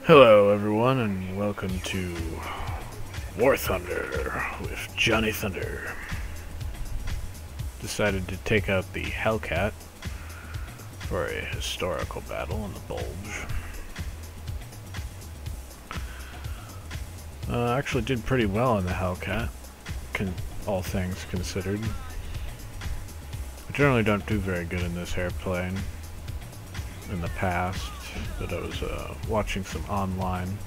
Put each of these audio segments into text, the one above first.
Hello everyone and welcome to War Thunder with Johnny Thunder. Decided to take out the Hellcat for a historical battle in the Bulge. Actually did pretty well in the Hellcat, all things considered. I generally don't do very good in this airplane in the past, but I was watching some online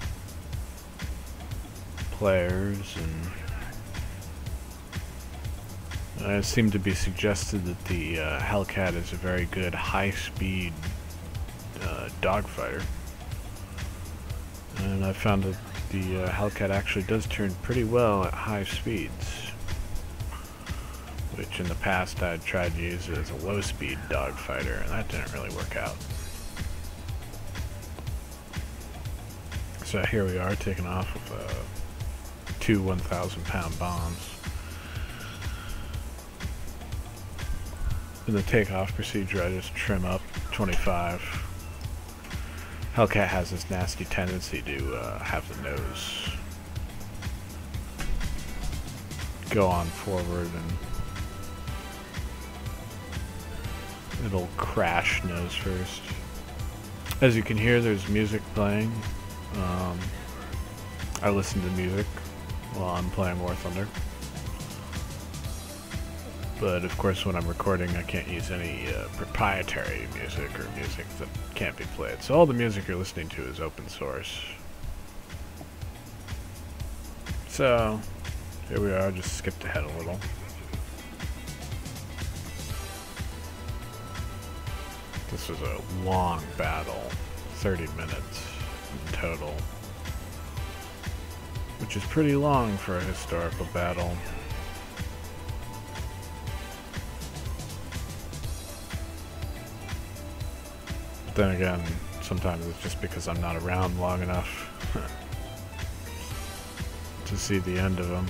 players, and it seemed to be suggested that the Hellcat is a very good high-speed dogfighter, and I found that the Hellcat actually does turn pretty well at high speeds, which in the past I had tried to use it as a low-speed dogfighter, and that didn't really work out. So here we are, taking off with two 1,000-pound bombs. In the takeoff procedure, I just trim up 25. Hellcat has this nasty tendency to have the nose go on forward, and it'll crash nose first. As you can hear, there's music playing. I listen to music while I'm playing War Thunder, but of course when I'm recording I can't use any proprietary music or music that can't be played, so all the music you're listening to is open source. So here we are, just skipped ahead a little. This was a long battle, 30 minutes in total, which is pretty long for a historical battle. But then again, sometimes it's just because I'm not around long enough to see the end of them.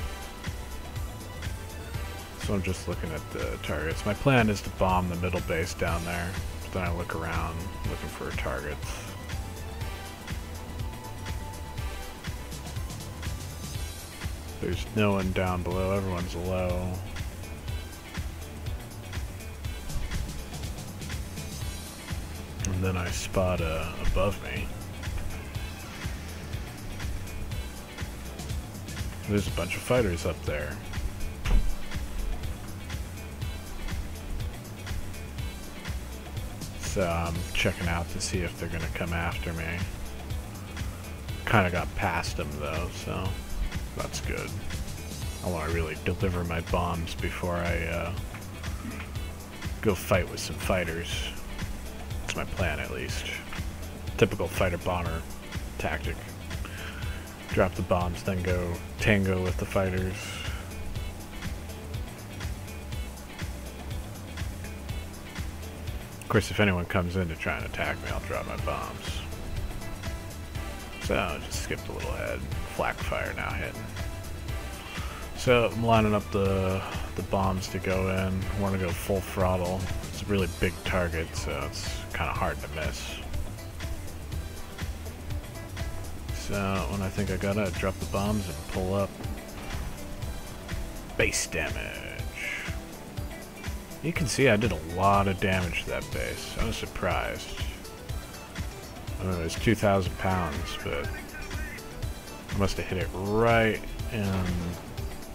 So I'm just looking at the targets. My plan is to bomb the middle base down there, but then I look around looking for targets. There's no one down below, everyone's low. And then I spot above me. There's a bunch of fighters up there. So I'm checking out to see if they're gonna come after me. Kinda got past them though, so that's good. I want to really deliver my bombs before I go fight with some fighters. That's my plan, at least. Typical fighter-bomber tactic. Drop the bombs, then go tango with the fighters. Of course, if anyone comes in to try and attack me, I'll drop my bombs. So, just skipped a little ahead. Flak fire now hitting. So, I'm lining up the bombs to go in. I want to go full throttle. It's a really big target, so it's kind of hard to miss. So, when I think I got it, I drop the bombs and pull up. Base damage. You can see I did a lot of damage to that base. I was surprised. I mean, it was 2,000 pounds, but I must have hit it right in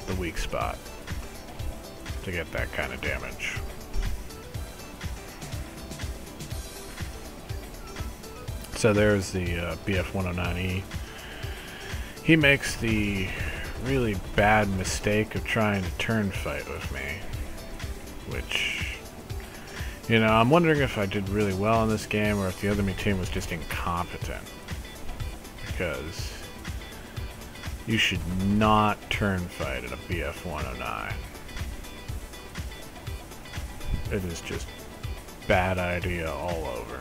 the weak spot to get that kind of damage. So there's the BF-109E. He makes the really bad mistake of trying to turn fight with me, which, you know, I'm wondering if I did really well in this game or if the enemy team was just incompetent, because you should not turn fight at a BF-109. It is just bad idea all over.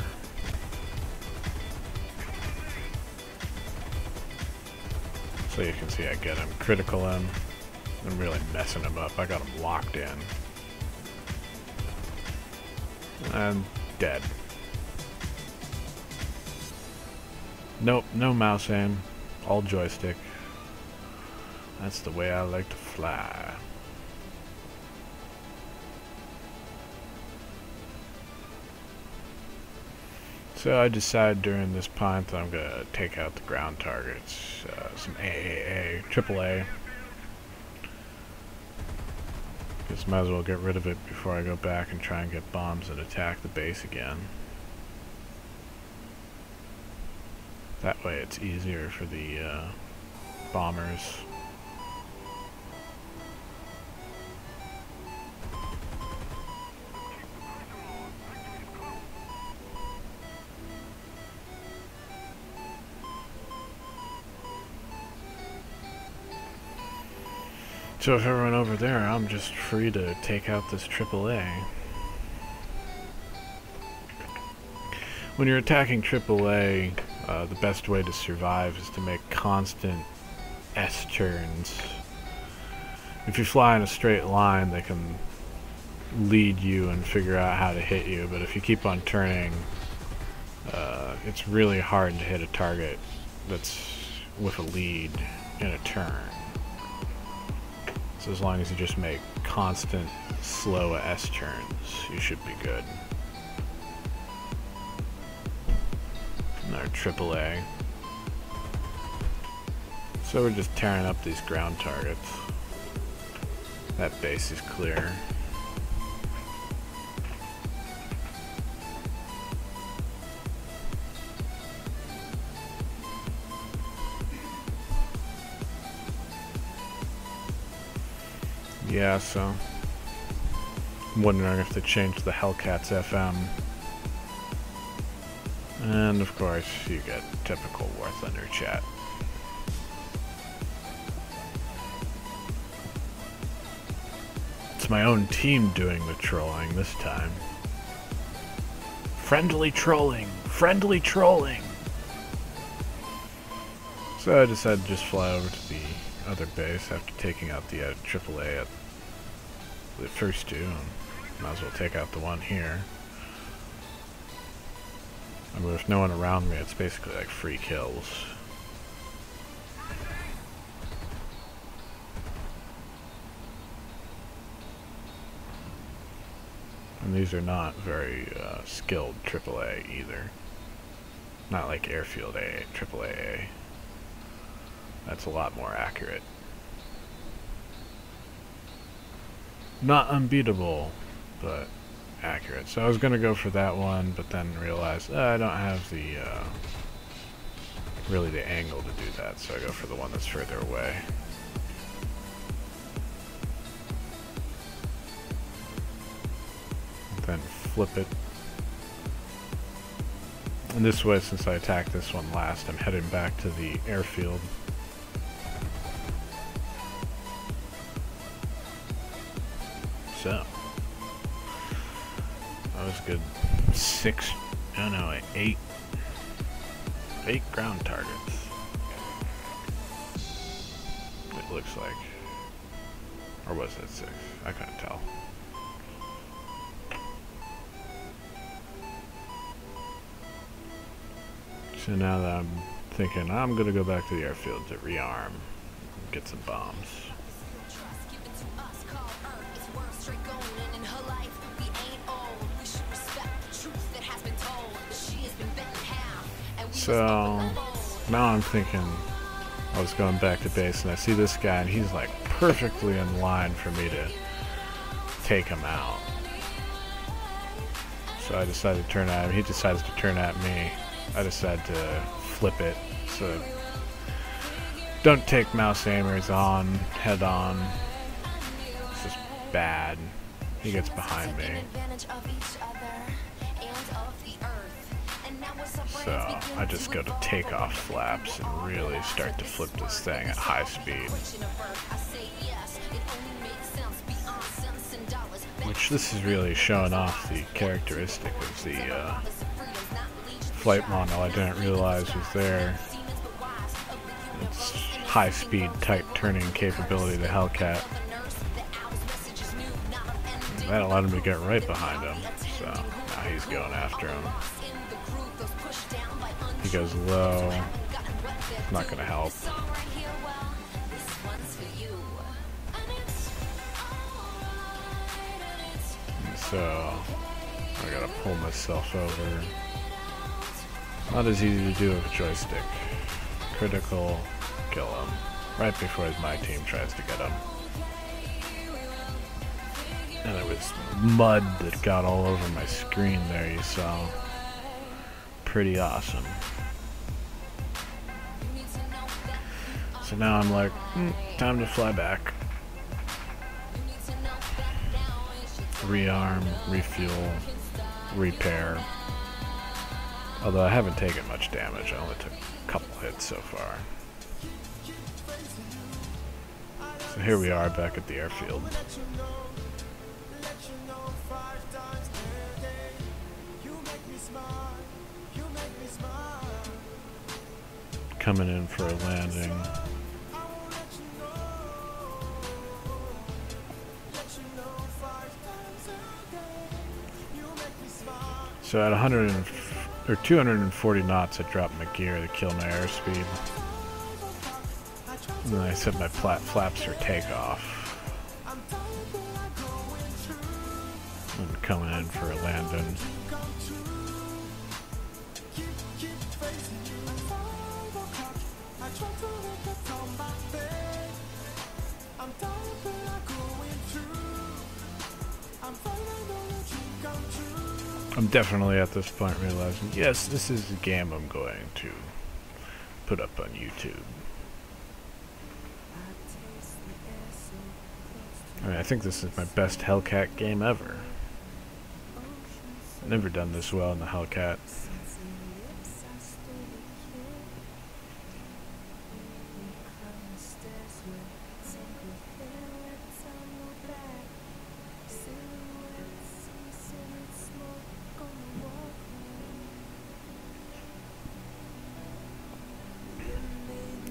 So you can see I get him, critical him. I'm really messing him up. I got him locked in. And dead. Nope, no mouse aim. All joystick. That's the way I like to fly. So I decided during this punt that I'm going to take out the ground targets. Some AAA, AAA. Guess might as well get rid of it before I go back and try and get bombs and attack the base again. That way it's easier for the bombers. So if I run over there, I'm just free to take out this AAA. When you're attacking AAA, the best way to survive is to make constant S turns. If you fly in a straight line, they can lead you and figure out how to hit you, but if you keep on turning, it's really hard to hit a target that's with a lead in a turn. So as long as you just make constant, slow S turns, you should be good. Another AAA. So we're just tearing up these ground targets. That base is clear. Yeah, so I'm wondering if they changed the Hellcat's FM. And of course, you get typical War Thunder chat. It's my own team doing the trolling this time. Friendly trolling! Friendly trolling! So I decided to just fly over to the other base after taking out the AAA at the first two. Might as well take out the one here. I mean, with no one around me, it's basically like free kills. And these are not very skilled AAA either. Not like Airfield A, AAA. That's a lot more accurate. Not unbeatable, but accurate. So I was gonna go for that one, but then realized I don't have the really the angle to do that, so I go for the one that's further away. Then flip it. And this way, since I attacked this one last, I'm heading back to the airfield. So that was good. Eight ground targets. It looks like. Or was it 6? I couldn't tell. So now that I'm thinking, I'm gonna go back to the airfield to rearm, get some bombs. So now I'm thinking, I was going back to base and I see this guy and he's like perfectly in line for me to take him out. So I decided to turn at him. He decides to turn at me. I decided to flip it. So don't take mouse aimers on head on. This is bad. He gets behind me. So I just go to takeoff flaps and really start to flip this thing at high speed. Which this is really showing off the characteristic of the flight model I didn't realize was there. It's high speed, tight turning capability of the Hellcat. And that allowed him to get right behind him. So now he's going after him. He goes low. Not gonna help. And so I gotta pull myself over. Not as easy to do with a joystick. Critical, kill him. Right before my team tries to get him. And it was mud that got all over my screen there, you saw. Pretty awesome. So now I'm like, time to fly back. Rearm, refuel, repair. Although I haven't taken much damage, I only took a couple hits so far. So here we are back at the airfield. Coming in for a landing. So at 240 knots, I dropped my gear to kill my airspeed. And then I set my flaps for takeoff. And coming in for a landing. I'm definitely at this point realizing, yes, this is the game I'm going to put up on YouTube. I mean, I think this is my best Hellcat game ever. Never done this well in the Hellcat.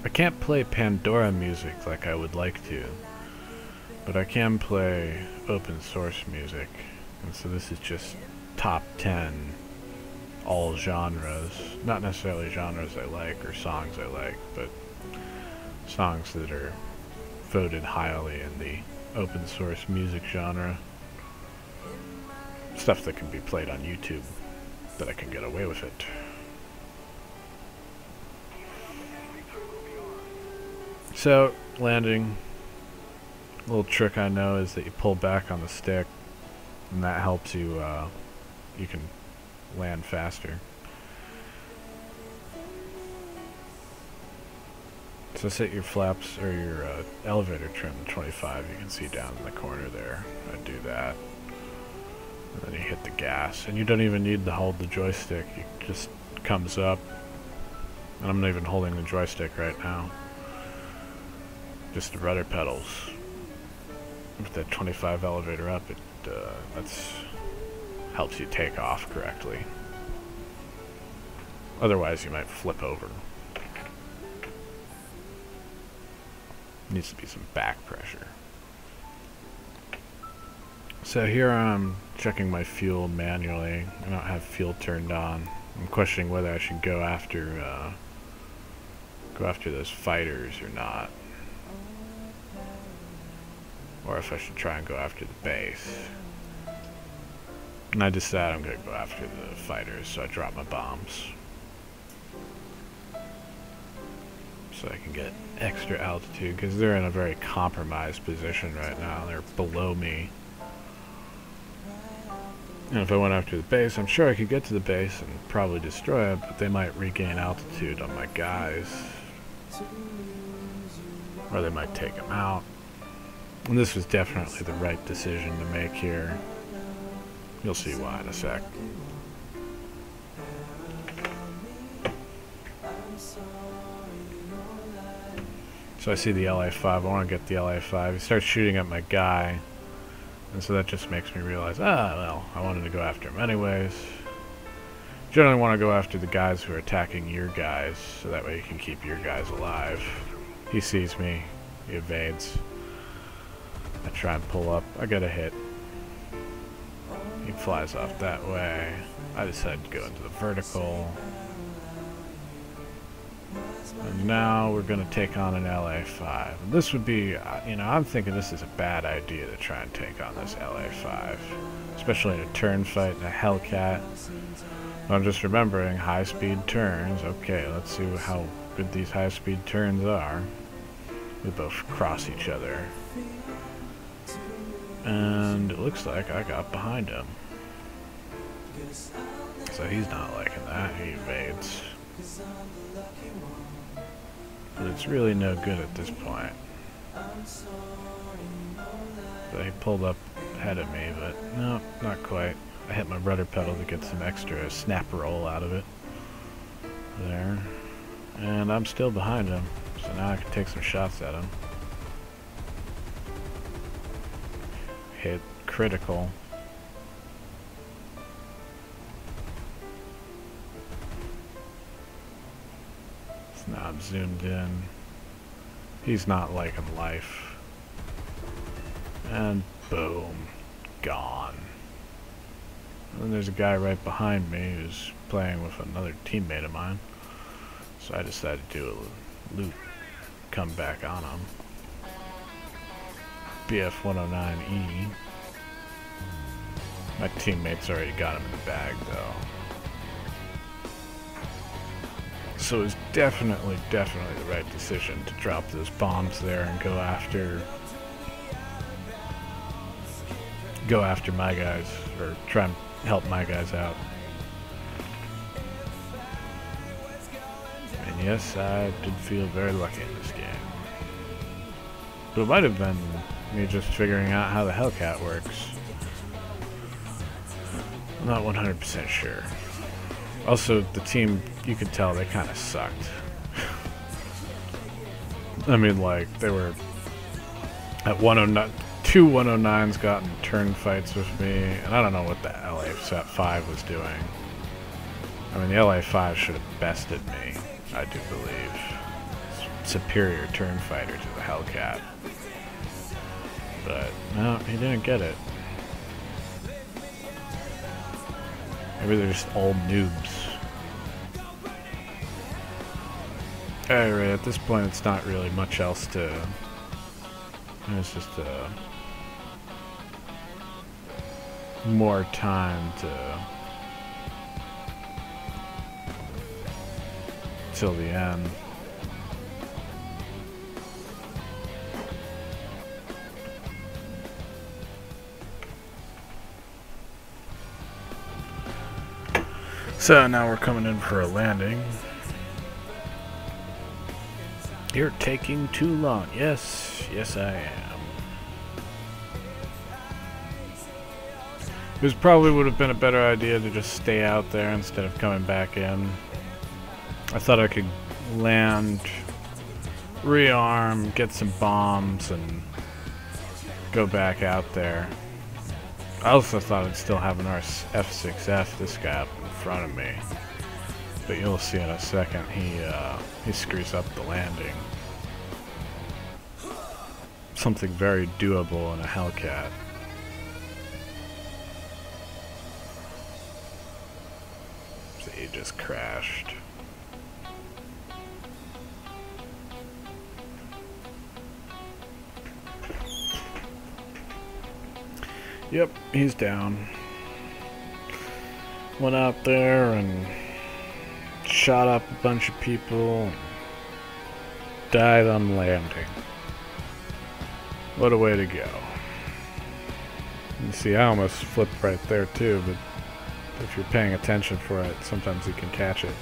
I can't play Pandora music like I would like to, but I can play open source music, and so this is just top 10 all genres. Not necessarily genres I like or songs I like, but songs that are voted highly in the open source music genre. Stuff that can be played on YouTube, that I can get away with it. So, landing, a little trick I know is that you pull back on the stick, and that helps you, you can land faster. So set your flaps, or your elevator trim to 25, you can see down in the corner there. I do that. And then you hit the gas, and you don't even need to hold the joystick, it just comes up. And I'm not even holding the joystick right now. Just the rudder pedals. With that 25 elevator up, it that's helps you take off correctly. Otherwise, you might flip over. Needs to be some back pressure. So here I'm checking my fuel manually. I don't have fuel turned on. I'm questioning whether I should go after those fighters or not. Or if I should try and go after the base. And I decide I'm going to go after the fighters, so I drop my bombs. So I can get extra altitude, because they're in a very compromised position right now. They're below me. And if I went after the base, I'm sure I could get to the base and probably destroy it, but they might regain altitude on my guys. Or they might take them out. And this was definitely the right decision to make here. You'll see why in a sec. So I see the LA-5. I want to get the LA-5. He starts shooting at my guy. And so that just makes me realize, well, I wanted to go after him anyways. Generally want to go after the guys who are attacking your guys, so that way you can keep your guys alive. He sees me. He evades. I try and pull up. I get a hit. He flies off that way. I decide to go into the vertical. And now we're going to take on an LA5. This would be, you know, I'm thinking this is a bad idea to try and take on this LA5. Especially in a turn fight in a Hellcat. I'm just remembering high-speed turns. Okay, let's see how good these high-speed turns are. We both cross each other. And it looks like I got behind him. So he's not liking that. He evades. But it's really no good at this point. So he pulled up ahead of me, but no, not quite. I hit my rudder pedal to get some extra snap roll out of it. There. And I'm still behind him, so now I can take some shots at him. Hit critical. So now I'm zoomed in. He's not liking life. And boom. Gone. And then there's a guy right behind me who's playing with another teammate of mine. So I decided to do a loop, come back on him. BF-109E. My teammates already got him in the bag though. So it's definitely the right decision to drop those bombs there and go after my guys, or try and help my guys out. And yes, I did feel very lucky in this game. But it might have been me just figuring out how the Hellcat works. I'm not 100% sure. Also, the team, you could tell they kind of sucked. I mean, like, they were at 109. Two 109s got in turn fights with me, and I don't know what the LA5 was doing. I mean, the LA5 should have bested me, I do believe. Superior turn fighter to the Hellcat. But, no, he didn't get it. Maybe they're just old noobs. Anyway, at this point it's not really much else to... It's just more time till the end. So now we're coming in for a landing. You're taking too long. Yes, yes I am. This probably would have been a better idea to just stay out there instead of coming back in. I thought I could land, rearm, get some bombs, and go back out there. I also thought I'd still have an F6F, this guy up in front of me. But you'll see in a second, he screws up the landing. Something very doable in a Hellcat. So he just crashed. Yep, he's down. Went out there and shot up a bunch of people and died on landing. What a way to go. You see, I almost flipped right there too, but if you're paying attention for it, sometimes you can catch it.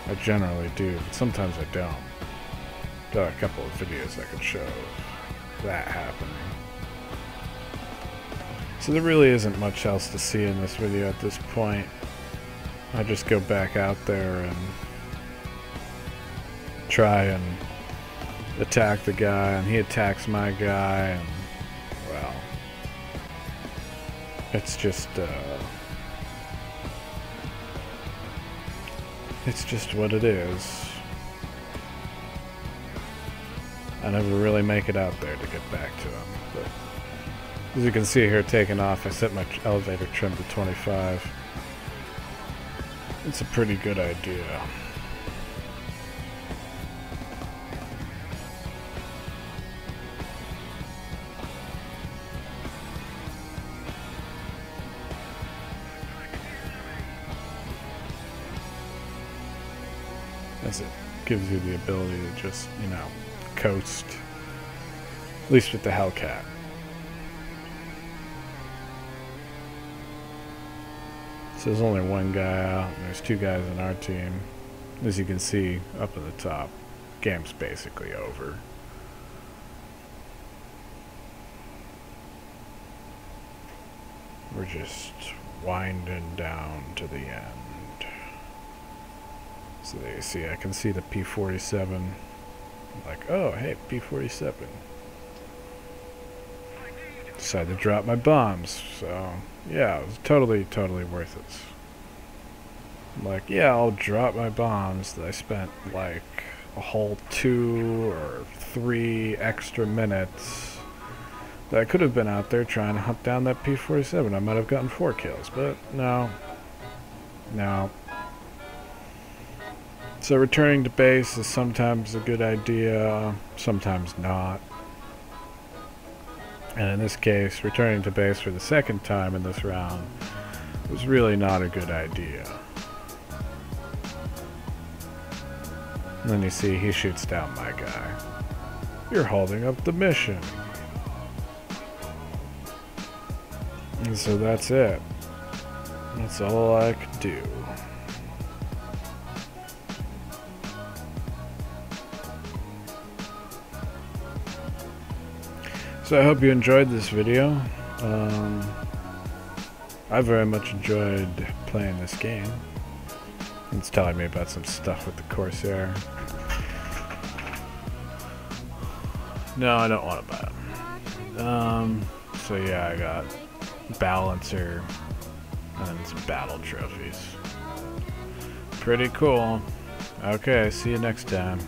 I generally do, but sometimes I don't. Got a couple of videos I could show of that happening. So there really isn't much else to see in this video at this point. I just go back out there and try and attack the guy, and he attacks my guy, and well, it's just what it is. I never really make it out there to get back to him, but as you can see here, taking off, I set my elevator trim to 25. It's a pretty good idea. as it gives you the ability to just, you know, coast. At least with the Hellcat. So there's only one guy out, and there's 2 guys on our team. As you can see up at the top, game's basically over. We're just winding down to the end. So there you see, I can see the P-47. Like, oh, hey, P-47. Decided to drop my bombs, so yeah, it was totally worth it. Like, yeah, I'll drop my bombs that I spent like a whole 2 or 3 extra minutes that I could have been out there trying to hunt down that P-47. I might have gotten 4 kills, but no. So returning to base is sometimes a good idea, sometimes not. And in this case, returning to base for the 2nd time in this round was really not a good idea. And then you see he shoots down my guy. You're holding up the mission. And so that's it. That's all I could do. So I hope you enjoyed this video. I very much enjoyed playing this game. It's telling me about some stuff with the Corsair. No, I don't want to buy it. So yeah, I got Balancer and some battle trophies. Pretty cool. Okay, see you next time.